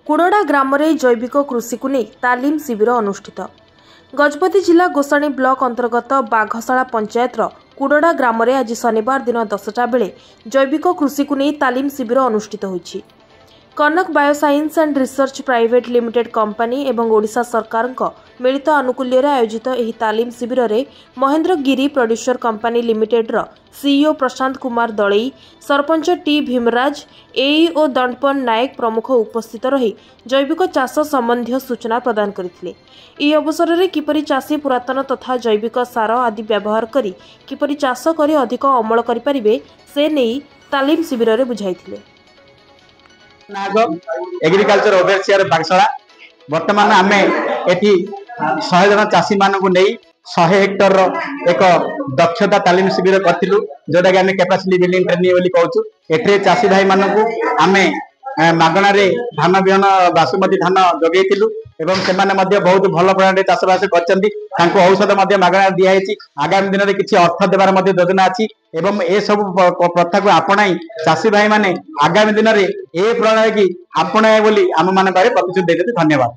कुड़ोडा ग्राम रे जैविक कृषि को नहीं तालीम शिविर अनुष्ठित। गजपति जिला गोसाणी ब्लॉक अंतर्गत बाघशाला पंचायत कुड़ोडा ग्राम रे आज शनिवार दिन 10टा बेले जैविक कृषि को नहीं तालीम शिविर अनुष्ठित होईछि। Kanak bioscience and research private limited company एवं ओडिशा सरकार मिलित आनुकूल्य आयोजित एही तालीम शिविर रे महेंद्रगिरी प्रोड्यूसर कंपनी लिमिटेड रो CEO Prashant Kumar Dalai, sarpanch T Bhimraj, AEO दंडपन नायक प्रमुख उपस्थित रही जैविक चाष संबंधी सूचना प्रदान करथिले। ई अवसर रे किपरि चाषी पुरातन तथा जैविक सार आदि व्यवहार करी किपरि चाष करी अधिक अमल करि परिबे से नेई तालीम शिविर रे बुझाइथिले। एग्रीकल्चर ओवरसीयर बागशाला वर्तमान आमे एठी 100 जन चाषी मान को नहीं 100 हेक्टर एक दक्षता तालीम शिविर करथिलु, जोटा कि आमे कैपेसिटी बिल्डिंग ट्रेनिंग बोली कहउछु। एठरे चाषी भाई मान को आमे मागणा रे धान बिहन बासुमती धान जोगेइतिलु एवं से माने मध्ये बहुत भल प्रकार चाष बास करचंदी। तांको औषध मध्ये मागणा दिया हेछि। आगामी दिन रे किछि अर्थ देबार मध्ये योजना अछि एवं ए सब प्रथा को आपणाई चाषी भाई माने आगामी दिन रे ए प्रणाली की आपणाए बोली आम मान पारे प्रतिश्रुति देते। धन्यवाद।